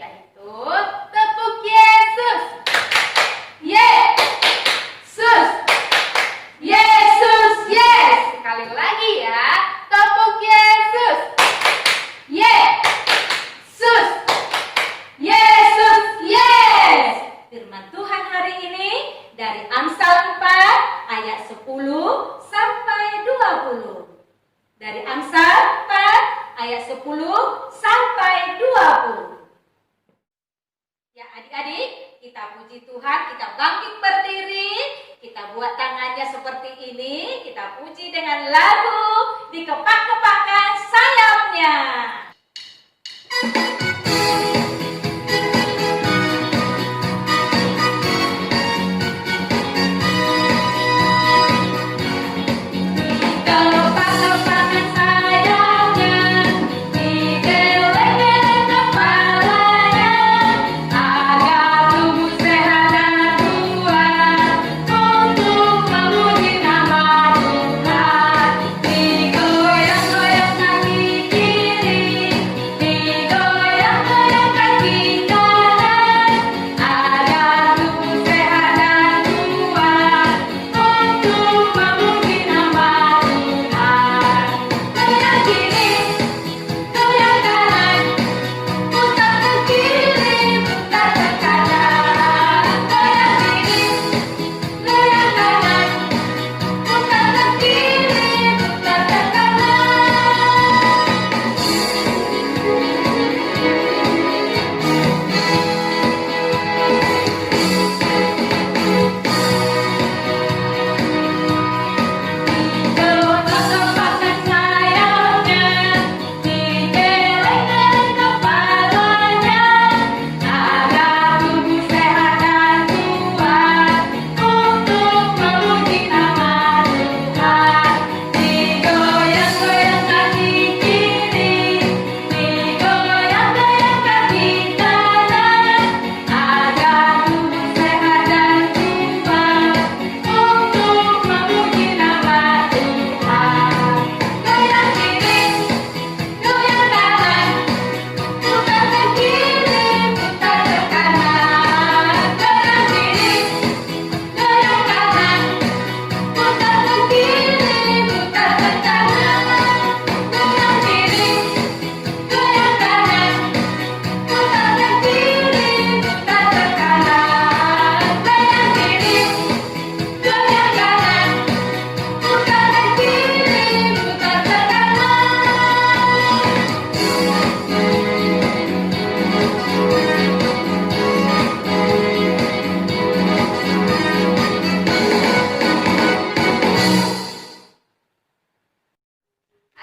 yaitu tepuk Yesus. Yesus. Yesus, yes. Sekali lagi ya, tepuk Yesus. Yesus. Yesus, yes. Firman Tuhan hari ini dari Amsal 4 ayat 10 sampai 20. Dari Amsal 4 ayat 10 sampai 20. Ya adik-adik, kita puji Tuhan, kita bangkit berdiri, kita buat tangannya seperti ini, kita puji dengan lagu dikepak-kepakkan sayapnya.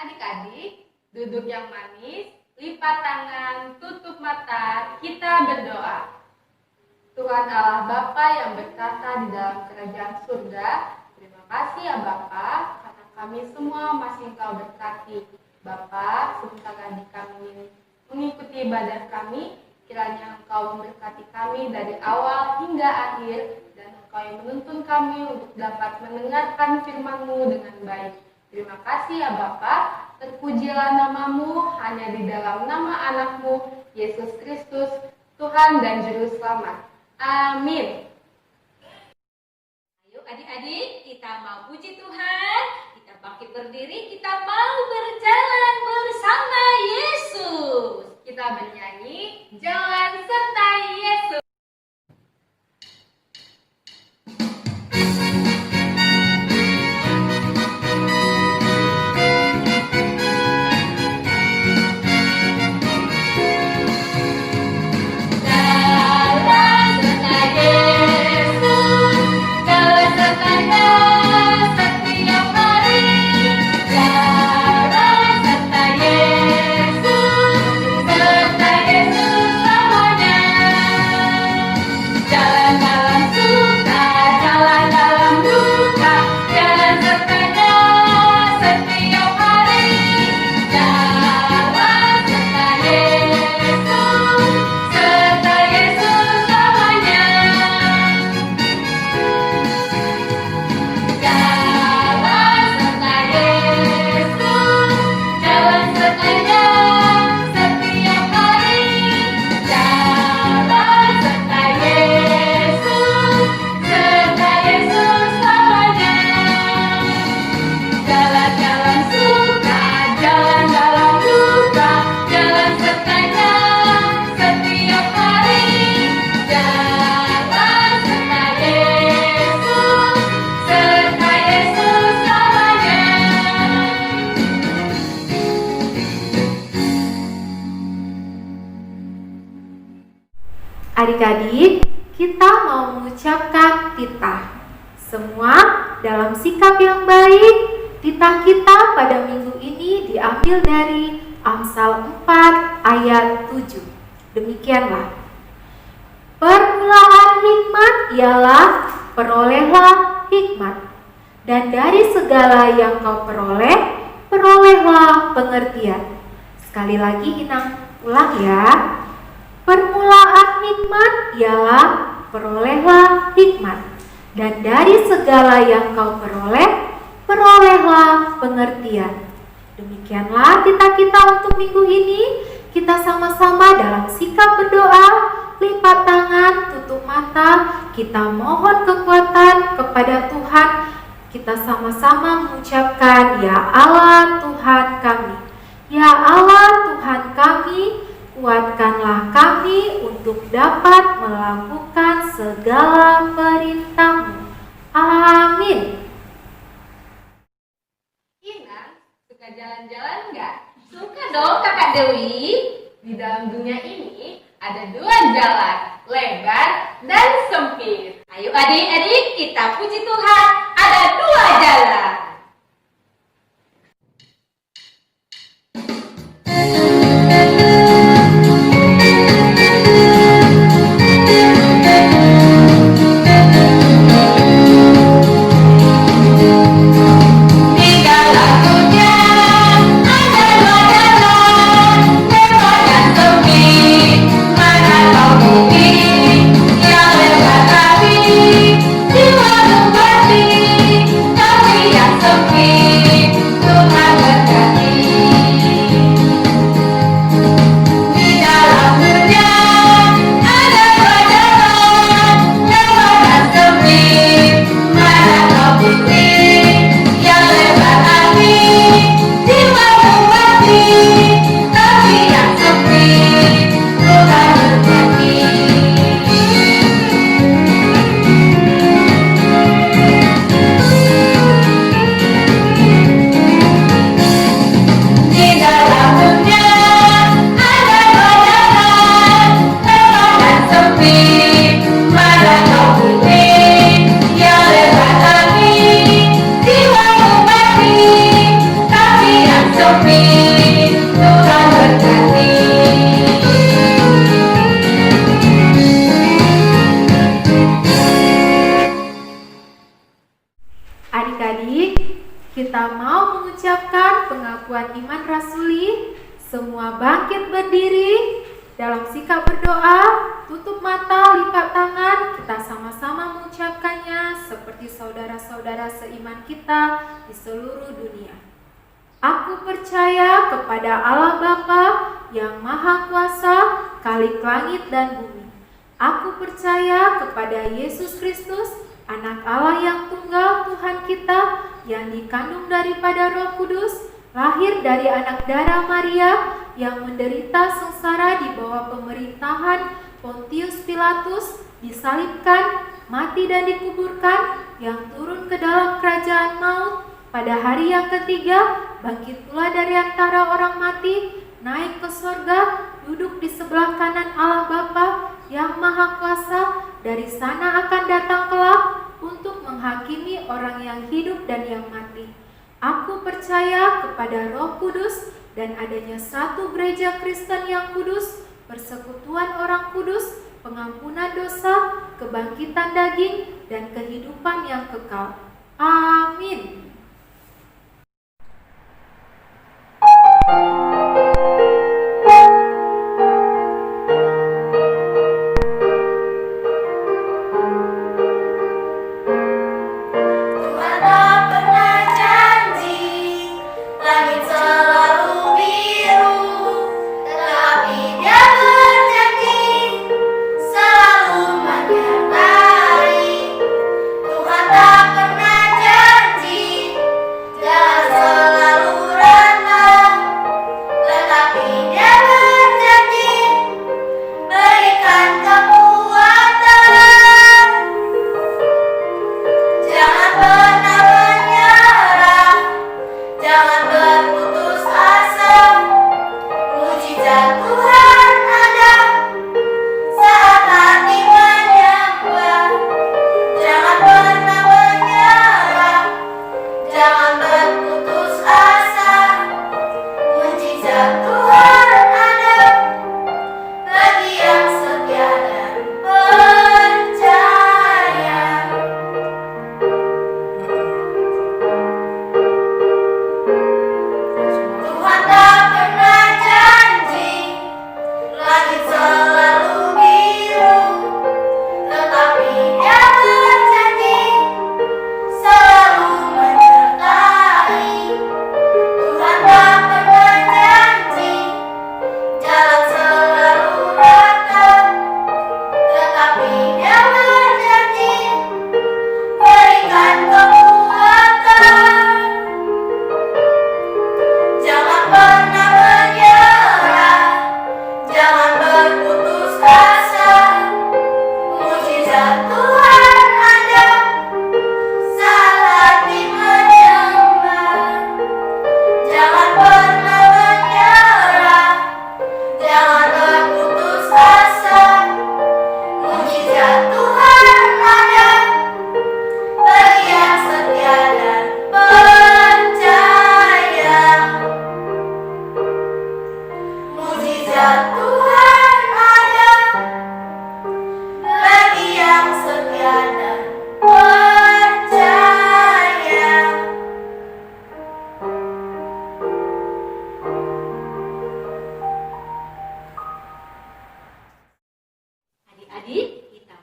Adik-adik, duduk yang manis, lipat tangan, tutup mata, kita berdoa. Tuhan Allah Bapa yang berkata di dalam kerajaan surga, terima kasih ya Bapa, karena kami semua masih Engkau berkati. Bapa, sebentar lagi kami mengikuti ibadah kami, kiranya Engkau memberkati kami dari awal hingga akhir, dan Engkau yang menuntun kami untuk dapat mendengarkan firman-Mu dengan baik. Terima kasih ya Bapa, terpujilah nama-Mu hanya di dalam nama anak-Mu, Yesus Kristus, Tuhan dan Juru Selamat. Amin. Ayo adik-adik, kita mau puji Tuhan, kita bangkit berdiri, kita mau berjalan bersama Yesus. Kita bernyanyi, jalan sertai Yesus. Yesus, serta Yesus. Adik-adik, kita mau mengucapkan titah. Semua dalam sikap yang baik. Titah kita pada minggu ini diambil dari Amsal 4 ayat 7. Demikianlah. Permulaan hikmat ialah perolehlah hikmat. Dan dari segala yang kau peroleh, perolehlah pengertian. Sekali lagi Inang ulang ya. Permulaan hikmat ialah perolehlah hikmat. Dan dari segala yang kau peroleh, perolehlah pengertian. Demikianlah kita untuk minggu ini. Kita sama-sama dalam sikap berdoa, lipat tangan, tutup mata. Kita mohon kekuatan kepada Tuhan. Kita sama-sama mengucapkan, Ya Allah Tuhan kami, Ya Allah Tuhan kami, kuatkanlah kami untuk dapat melakukan segala perintah-Mu. Amin. Inang, suka jalan-jalan nggak? Suka dong Kakak Dewi. Di dalam dunia ini ada 2 jalan, lebar dan sempit. Ayo adik-adik, kita puji Tuhan, ada 2 jalan. Adik-adik, kita mau mengucapkan pengakuan iman rasuli. Semua bangkit berdiri dalam sikap berdoa, tutup mata, lipat tangan. Kita sama-sama mengucapkannya seperti saudara-saudara seiman kita di seluruh dunia. Aku percaya kepada Allah Bapa yang Maha Kuasa, Khalik langit dan bumi. Aku percaya kepada Yesus Kristus, Anak Allah yang tunggal, Tuhan kita, yang dikandung daripada Roh Kudus, lahir dari anak darah Maria, yang menderita sengsara di bawah pemerintahan Pontius Pilatus, disalibkan, mati dan dikuburkan, yang turun ke dalam kerajaan maut, pada hari yang ketiga, bangkit pula dari antara orang mati, naik ke sorga, duduk di sebelah kanan Allah Bapa yang Maha Kuasa, dari sana akan datang kelak untuk menghakimi orang yang hidup dan yang mati. Aku percaya kepada Roh Kudus dan adanya satu gereja Kristen yang kudus, persekutuan orang kudus, pengampunan dosa, kebangkitan daging, dan kehidupan yang kekal. Amin. Tuhan ada saat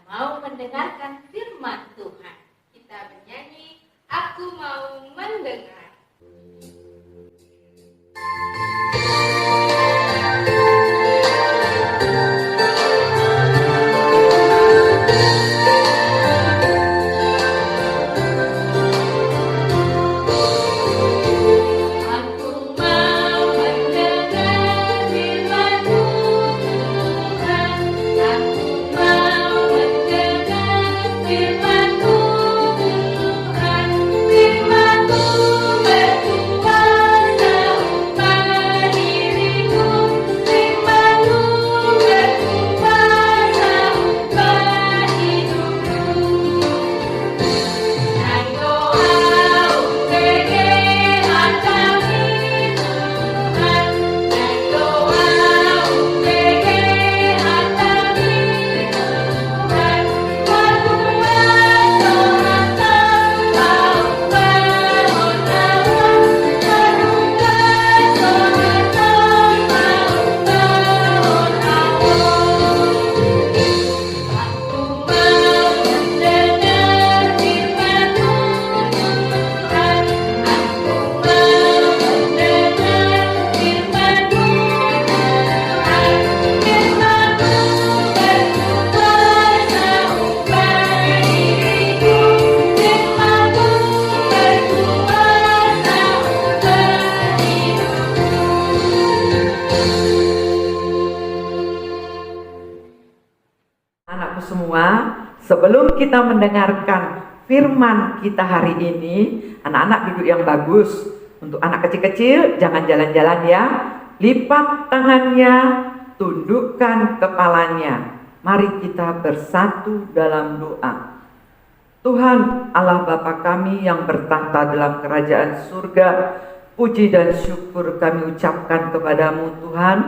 mau mendengarkan firman Tuhan. Kita bernyanyi, aku mau mendengar. Anakku semua, sebelum kita mendengarkan firman kita hari ini, anak-anak duduk yang bagus. Untuk anak kecil-kecil, jangan jalan-jalan ya. Lipat tangannya, tundukkan kepalanya. Mari kita bersatu dalam doa. Tuhan Allah Bapa kami yang bertahta dalam kerajaan surga, puji dan syukur kami ucapkan kepadamu Tuhan,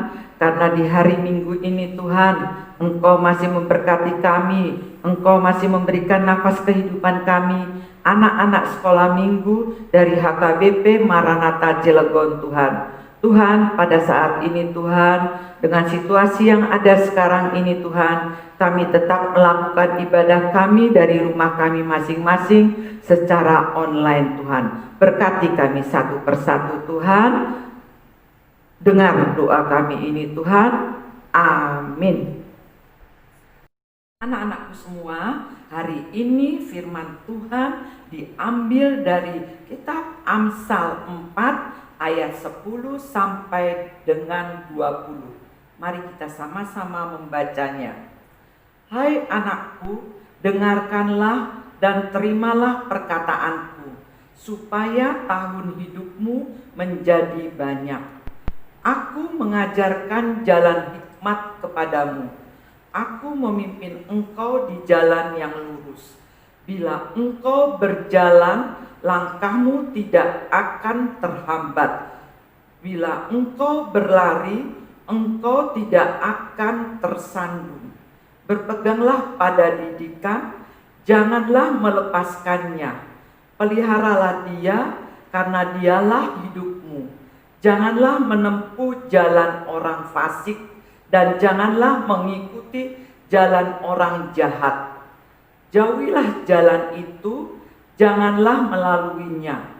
karena di hari Minggu ini Tuhan, Engkau masih memberkati kami, Engkau masih memberikan nafas kehidupan kami, anak-anak sekolah minggu dari HKBP Maranatha Cilegon Tuhan. Tuhan, pada saat ini Tuhan, dengan situasi yang ada sekarang ini Tuhan, kami tetap melakukan ibadah kami dari rumah kami masing-masing secara online Tuhan. Berkati kami satu persatu Tuhan. Dengar doa kami ini Tuhan. Amin. Anak-anakku semua, hari ini firman Tuhan diambil dari kitab Amsal 4 ayat 10 sampai dengan 20. Mari kita sama-sama membacanya. Hai anakku, dengarkanlah dan terimalah perkataanku, supaya tahun hidupmu menjadi banyak. Aku mengajarkan jalan hikmat kepadamu. Aku memimpin engkau di jalan yang lurus. Bila engkau berjalan, langkahmu tidak akan terhambat. Bila engkau berlari, engkau tidak akan tersandung. Berpeganglah pada didikan, janganlah melepaskannya. Peliharalah dia, karena dialah hidupmu. Janganlah menempuh jalan orang fasik, dan janganlah mengikuti jalan orang jahat. Jauhilah jalan itu, janganlah melaluinya.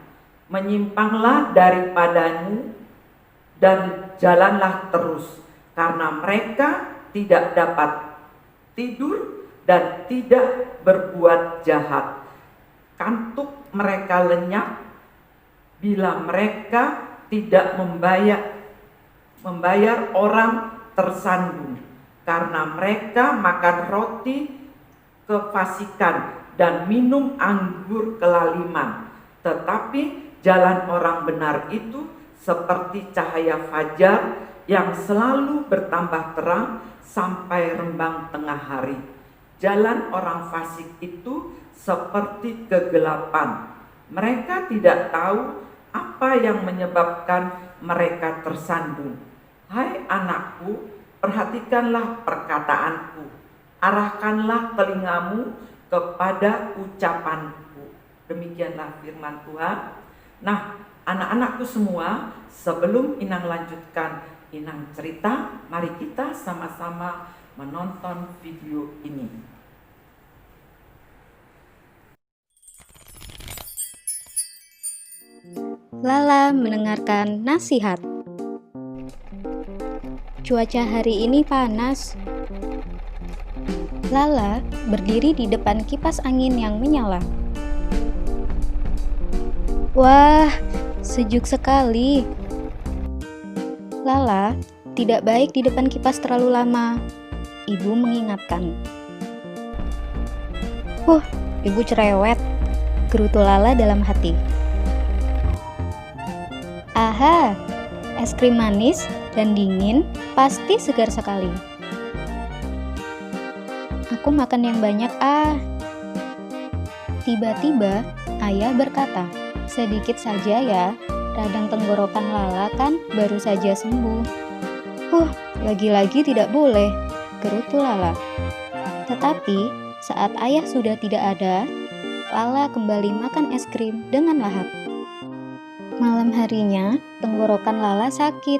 Menyimpanglah daripadanya dan jalanlah terus, karena mereka tidak dapat tidur dan tidak berbuat jahat. Kantuk mereka lenyap bila mereka tidak membayar orang tersandung, karena mereka makan roti kefasikan dan minum anggur kelaliman. Tetapi jalan orang benar itu seperti cahaya fajar yang selalu bertambah terang sampai rembang tengah hari. Jalan orang fasik itu seperti kegelapan. Mereka tidak tahu apa yang menyebabkan mereka tersandung. Hai anakku, perhatikanlah perkataanku. Arahkanlah telingamu kepada ucapanku. Demikianlah firman Tuhan. Nah, anak-anakku semua, sebelum Inang lanjutkan Inang cerita, mari kita sama-sama menonton video ini. Lala mendengarkan nasihat. Cuaca hari ini panas. Lala berdiri di depan kipas angin yang menyala. Wah, sejuk sekali. Lala tidak baik di depan kipas terlalu lama. Ibu mengingatkan. Ibu cerewet, gerutu Lala dalam hati. Aha, es krim manis dan dingin pasti segar sekali. Aku makan yang banyak Tiba-tiba ayah berkata, sedikit saja ya, radang tenggorokan Lala kan baru saja sembuh. Lagi-lagi tidak boleh, gerutu Lala. Tetapi saat ayah sudah tidak ada, Lala kembali makan es krim dengan lahap. Malam harinya, tenggorokan Lala sakit.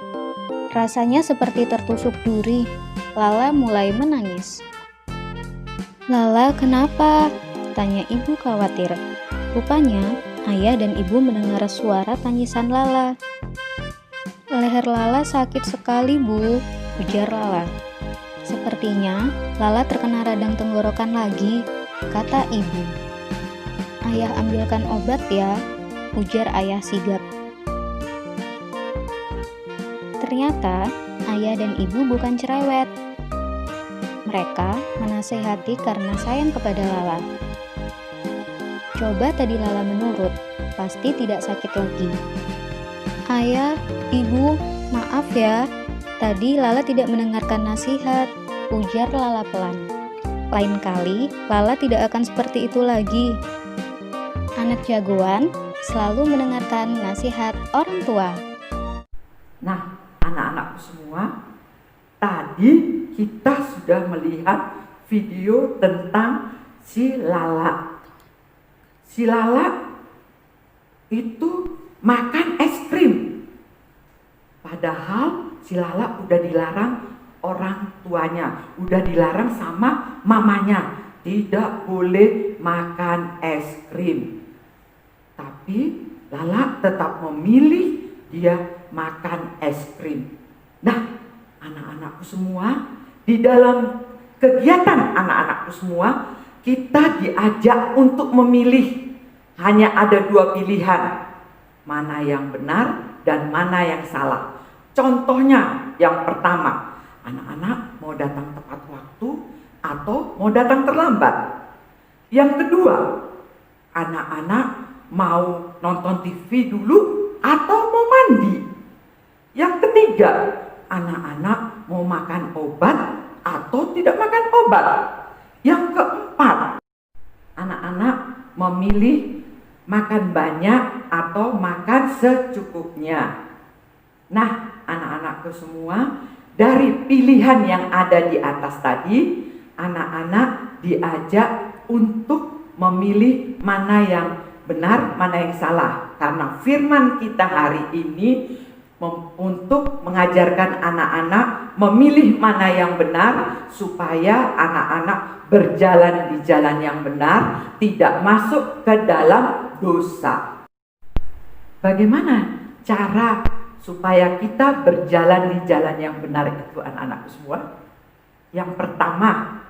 Rasanya seperti tertusuk duri. Lala mulai menangis. Lala, kenapa? Tanya ibu khawatir. Rupanya, ayah dan ibu mendengar suara tangisan Lala. Leher Lala sakit sekali, Bu, ujar Lala. Sepertinya Lala terkena radang tenggorokan lagi, kata ibu. Ayah ambilkan obat ya, ujar ayah sigap. Ternyata ayah dan ibu bukan cerewet. Mereka menasehati karena sayang kepada Lala. Coba tadi Lala menurut, pasti tidak sakit lagi. Ayah, ibu, maaf ya. Tadi Lala tidak mendengarkan nasihat, ujar Lala pelan. Lain kali, Lala tidak akan seperti itu lagi. Anak jagoan selalu mendengarkan nasihat orang tua. Nah, anak-anakku semua, tadi kita sudah melihat video tentang si Lala. Si Lala itu makan es krim. Padahal si Lala udah dilarang orang tuanya, udah dilarang sama mamanya. Tidak boleh makan es krim. Tapi Lala tetap memilih dia makan es krim. Nah, anak-anakku semua, di dalam kegiatan anak-anakku semua, kita diajak untuk memilih. Hanya ada dua pilihan, mana yang benar dan mana yang salah. Contohnya, yang pertama, anak-anak mau datang tepat waktu atau mau datang terlambat. Yang kedua, anak-anak mau nonton TV dulu atau mau mandi. Yang ketiga, anak-anak mau makan obat atau tidak makan obat. Yang keempat, anak-anak memilih makan banyak atau makan secukupnya. Nah, anak-anakku semua, dari pilihan yang ada di atas tadi, anak-anak diajak untuk memilih mana yang benar, mana yang salah. Karena firman kita hari ini untuk mengajarkan anak-anak memilih mana yang benar, supaya anak-anak berjalan di jalan yang benar, tidak masuk ke dalam dosa. Bagaimana cara supaya kita berjalan di jalan yang benar itu, anak-anakku semua? Yang pertama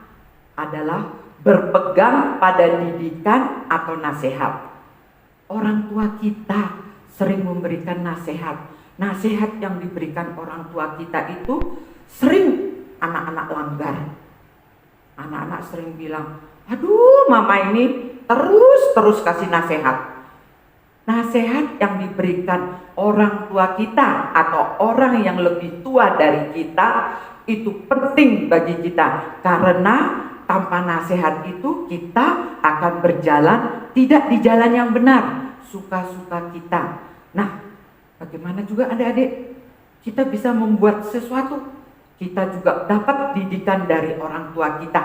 adalah berpegang pada didikan atau nasihat. Orang tua kita sering memberikan nasihat. Nasihat yang diberikan orang tua kita itu sering anak-anak langgar. Anak-anak sering bilang, aduh mama ini terus kasih nasihat. Nasihat yang diberikan orang tua kita atau orang yang lebih tua dari kita itu penting bagi kita. Karena tanpa nasihat itu kita akan berjalan tidak di jalan yang benar, suka-suka kita. Nah, bagaimana juga adik-adik, kita bisa membuat sesuatu. Kita juga dapat didikan dari orang tua kita.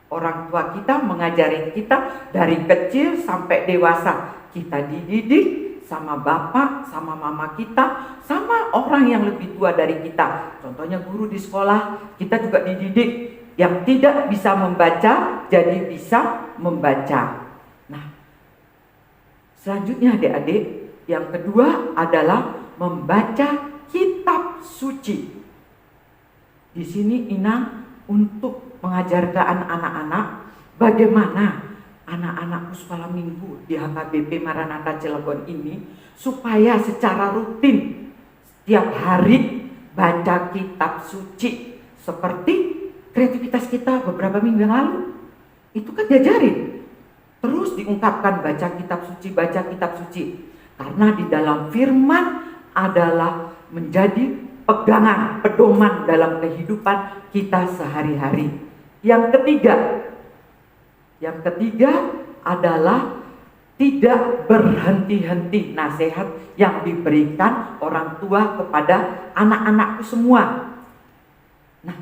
Orang tua kita mengajari kita dari kecil sampai dewasa. Kita dididik sama bapak, sama mama kita, sama orang yang lebih tua dari kita. Contohnya guru di sekolah, kita juga dididik. Yang tidak bisa membaca, jadi bisa membaca. Nah, selanjutnya adik-adik, Yang kedua adalah membaca kitab suci. Di sini Inang untuk mengajarkan anak-anak bagaimana anak-anak sekolah minggu di HKBP Maranatha Cilegon ini supaya secara rutin setiap hari baca kitab suci, seperti kreativitas kita beberapa minggu yang lalu. Itu kan diajarin. Terus diungkapkan baca kitab suci. Karena di dalam firman adalah menjadi pegangan, pedoman dalam kehidupan kita sehari-hari. Yang ketiga adalah tidak berhenti-henti nasihat yang diberikan orang tua kepada anak-anakku semua. Nah,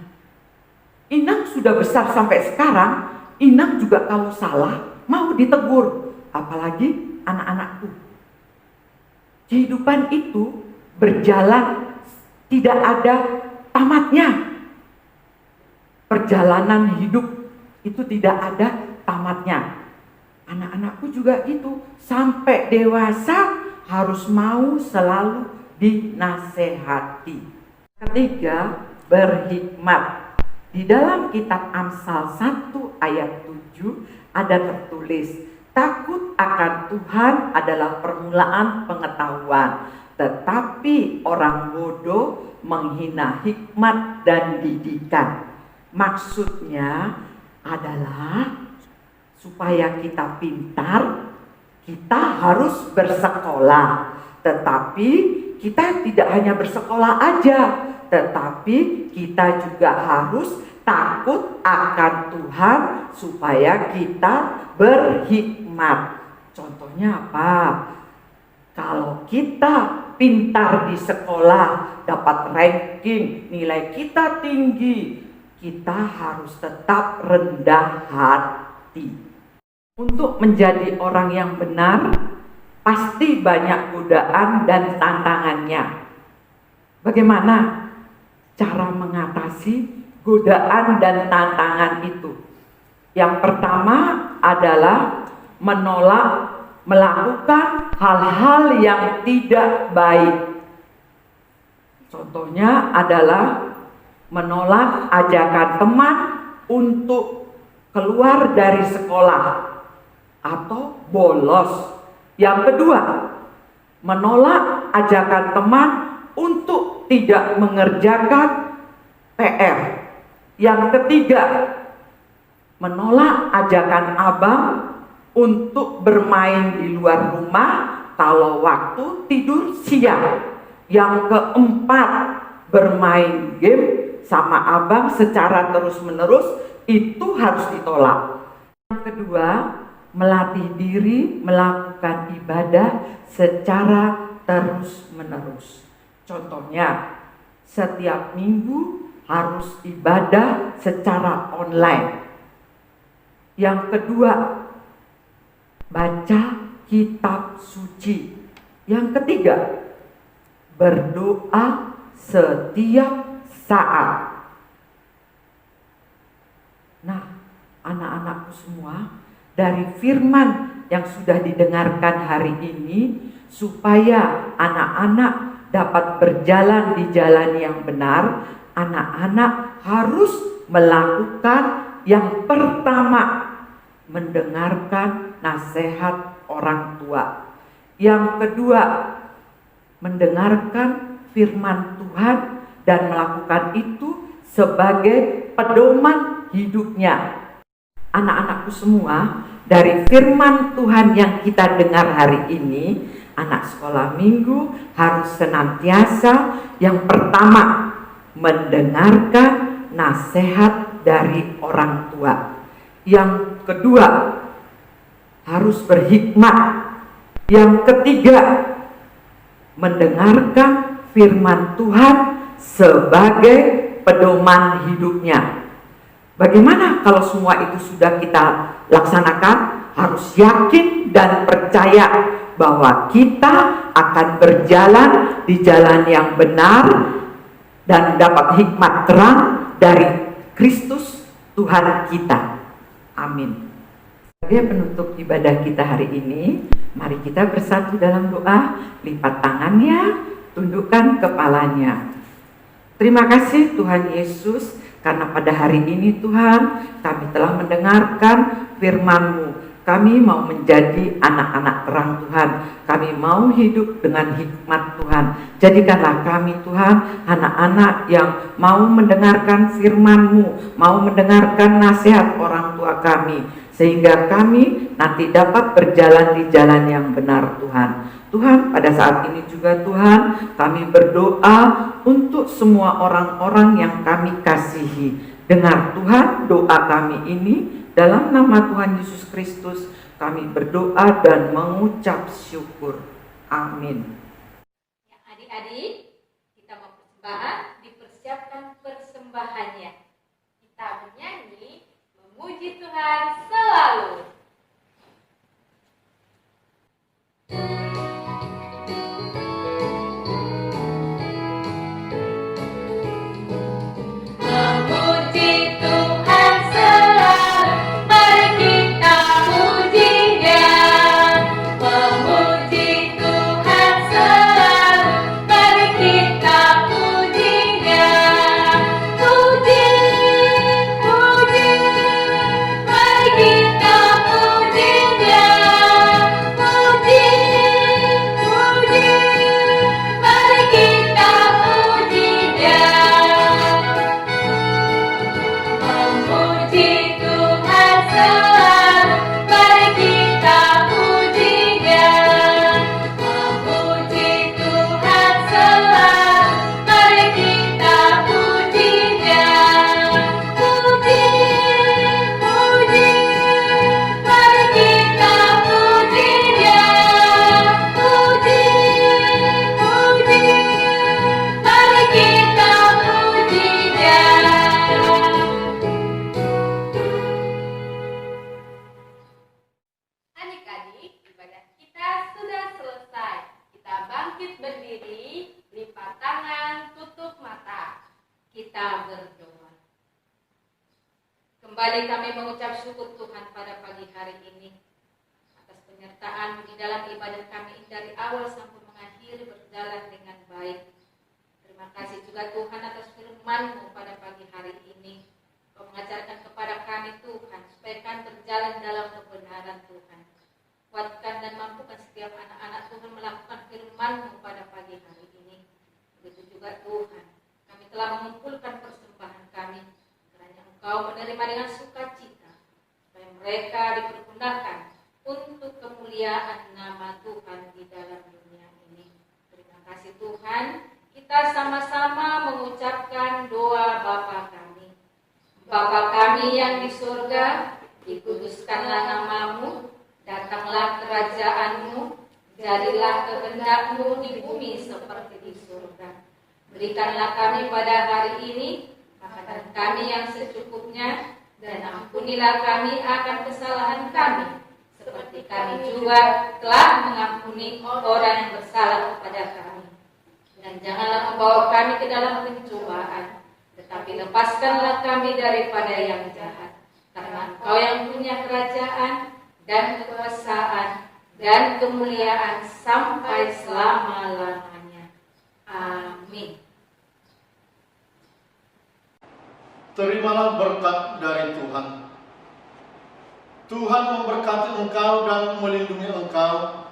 Inang sudah besar sampai sekarang, Inang juga kalau salah mau ditegur, apalagi anak-anakku. Kehidupan itu berjalan tidak ada tamatnya. Perjalanan hidup itu tidak ada tamatnya. Anak-anakku juga gitu, sampai dewasa harus mau selalu dinasehati. Ketiga, berhikmat. Di dalam kitab Amsal 1 ayat 7 ada tertulis, takut akan Tuhan adalah permulaan pengetahuan, tetapi orang bodoh menghina hikmat dan didikan. Maksudnya adalah supaya kita pintar, kita harus bersekolah. Tetapi kita tidak hanya bersekolah aja, tetapi kita juga harus takut akan Tuhan supaya kita berhikmat. Contohnya apa? Kalau kita pintar di sekolah, dapat ranking, nilai kita tinggi, kita harus tetap rendah hati. Untuk menjadi orang yang benar, pasti banyak godaan dan tantangannya. Bagaimana cara mengatasi godaan dan tantangan itu? Yang pertama adalah menolak melakukan hal-hal yang tidak baik. Contohnya adalah menolak ajakan teman untuk keluar dari sekolah atau bolos. Yang kedua, menolak ajakan teman untuk tidak mengerjakan PR. Yang ketiga, menolak ajakan abang untuk bermain di luar rumah kalau waktu tidur siang. Yang keempat, bermain game sama abang secara terus-menerus, itu harus ditolak. Yang kedua, melatih diri melakukan ibadah secara terus-menerus. Contohnya, setiap minggu harus ibadah secara online. Yang kedua, baca kitab suci. Yang ketiga, berdoa setiap saat. Nah, anak-anakku semua, dari firman yang sudah didengarkan hari ini, supaya anak-anak dapat berjalan di jalan yang benar, anak-anak harus melakukan yang pertama, mendengarkan nasihat orang tua. Yang kedua, mendengarkan firman Tuhan dan melakukan itu sebagai pedoman hidupnya. Anak-anakku semua, dari firman Tuhan yang kita dengar hari ini, anak sekolah minggu harus senantiasa yang pertama mendengarkan nasihat dari orang tua. Yang kedua, harus berhikmat. Yang ketiga, mendengarkan firman Tuhan sebagai pedoman hidupnya. Bagaimana kalau semua itu sudah kita laksanakan? Harus yakin dan percaya bahwa kita akan berjalan di jalan yang benar dan dapat hikmat terang dari Kristus Tuhan kita. Amin. Sebagai penutup ibadah kita hari ini, mari kita bersatu dalam doa, lipat tangannya, tundukkan kepalanya. Terima kasih Tuhan Yesus, karena pada hari ini Tuhan, kami telah mendengarkan firman-Mu. Kami mau menjadi anak-anak terang Tuhan. Kami mau hidup dengan hikmat Tuhan. Jadikanlah kami Tuhan, anak-anak yang mau mendengarkan firman-Mu, mau mendengarkan nasihat orang tua kami, sehingga kami nanti dapat berjalan di jalan yang benar Tuhan. Tuhan, pada saat ini juga Tuhan, kami berdoa untuk semua orang-orang yang kami kasihi. Dengar Tuhan doa kami ini, dalam nama Tuhan Yesus Kristus kami berdoa dan mengucap syukur. Amin. Ya, adik-adik, kita mau persembahan, dipersiapkan persembahannya. Kita bernyanyi, memuji Tuhan selalu. Memuji Tuhan selalu, mari kita puji Dia. Memuji Tuhan selalu, mari kita puji Dia. Puji, puji, mari kita puji Dia. Puji, puji, mari kita puji Dia. Memuji Tuhan selalu, mari kita puji Dia. Memuji Tuhan selalu, mari kita puji Dia. Puji, puji, mari kita puji Dia. Puji, puji, mari kita puji Dia. Adik-adik, ibadah kita sudah selesai. Kita bangkit berdiri, lipat tangan, tutup mata. Kita berdoa. Kembali kami mengucap syukur Tuhan pada pagi hari ini atas penyertaan di dalam ibadah kami dari awal sampai mengakhiri berjalan dengan baik. Terima kasih juga Tuhan atas firman-Mu pada pagi hari ini. Kau mengajarkan kepada kami Tuhan supaya kami berjalan dalam kebenaran Tuhan. Kuatkan dan mampukan setiap anak-anak Tuhan melakukan firman-Mu pada pagi hari ini. Begitu juga Tuhan, kami telah mengumpulkan persembahan kami, kiranya Engkau menerima dengan sukacita, supaya mereka dipergunakan untuk kemuliaan nama Tuhan di dalam dunia ini. Terima kasih Tuhan, kita sama-sama mengucapkan doa Bapa kami. Bapa kami yang di surga, dikuduskanlah nama-Mu, datanglah kerajaan-Mu, jadilah kehendak-Mu di bumi seperti di surga. Berikanlah kami pada hari ini makanan kami yang secukupnya, dan ampunilah kami akan kesalahan kami, seperti kami juga telah mengampuni orang yang bersalah kepada kami. Dan janganlah membawa kami ke dalam pencobaan, tetapi lepaskanlah kami daripada yang jahat. Karena Engkau yang punya kerajaan dan kekuasaan dan kemuliaan sampai selama-lamanya. Amin. Terimalah berkat dari Tuhan. Tuhan memberkati engkau dan melindungi engkau.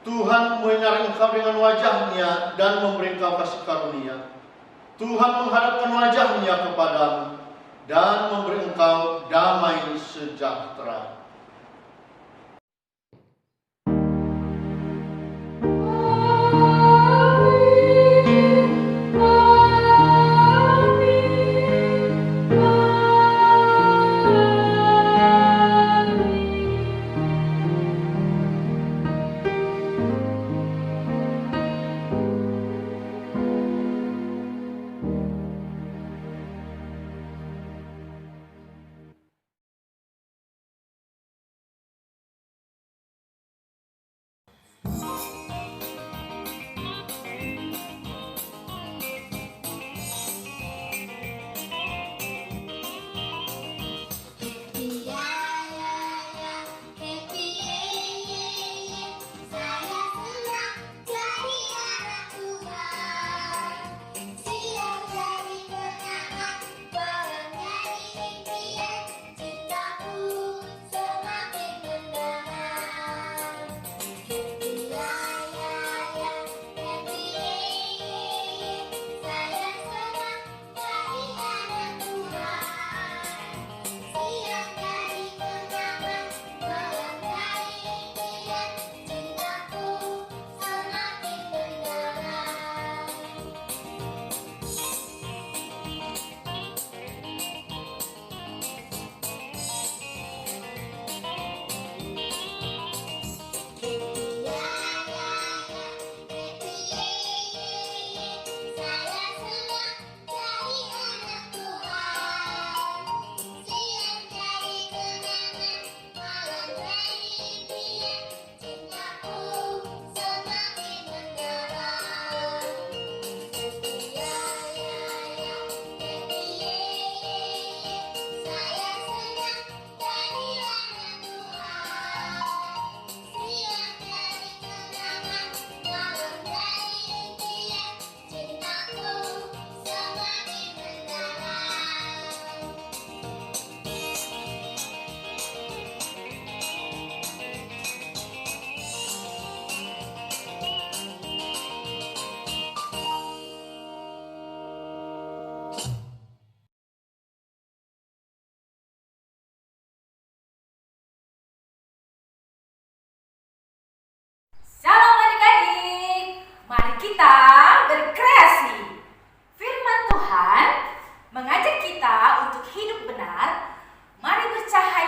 Tuhan menyinari engkau dengan wajah-Nya dan memberi engkau kasih karunia. Tuhan menghadapkan wajah-Nya kepadamu dan memberi engkau damai sejahtera.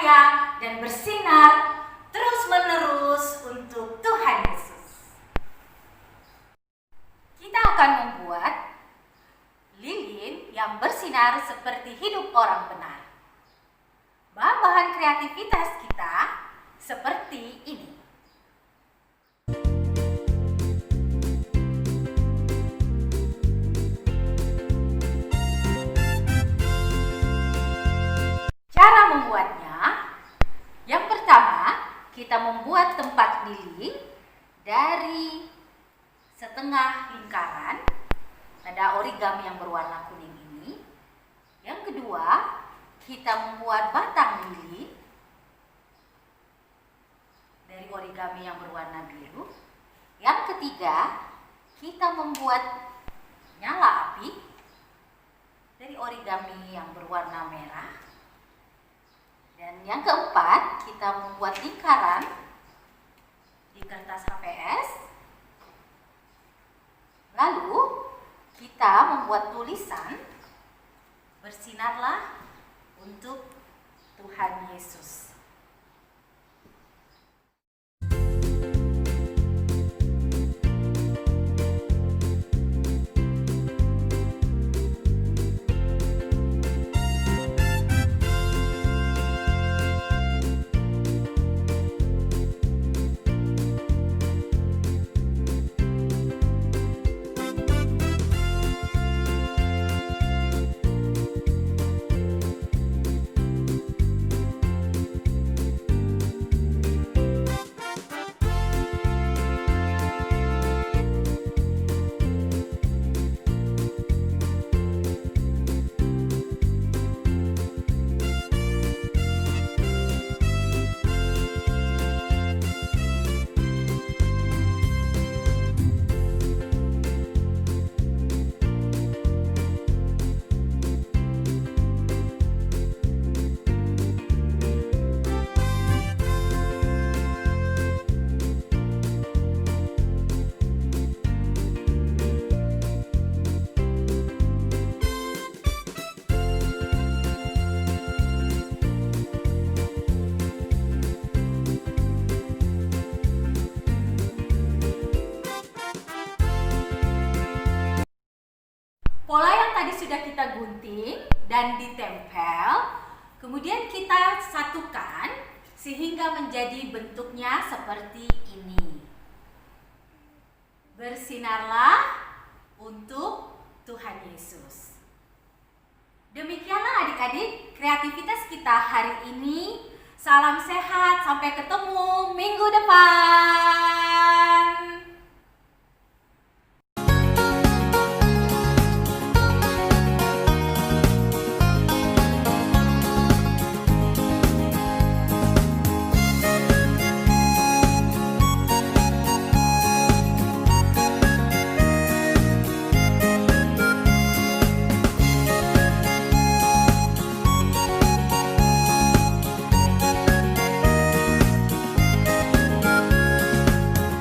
bercahaya dan bersinar terus-menerus untuk Tuhan Yesus. Kita akan membuat lilin yang bersinar seperti hidup orang benar. Bahan kreativitas kita seperti ini. Cara membuatnya, yang pertama kita membuat tempat lilin dari setengah lingkaran pada origami yang berwarna kuning ini. Yang kedua, kita membuat batang lilin dari origami yang berwarna biru. Yang ketiga, kita membuat nyala api dari origami yang berwarna merah. Dan yang keempat, kita membuat lingkaran di kertas HPS. Lalu, kita membuat tulisan, bersinarlah untuk Tuhan Yesus. Pola yang tadi sudah kita gunting dan ditempel, kemudian kita satukan sehingga menjadi bentuknya seperti ini. Bersinarlah untuk Tuhan Yesus. Demikianlah adik-adik kreativitas kita hari ini. Salam sehat, sampai ketemu minggu depan.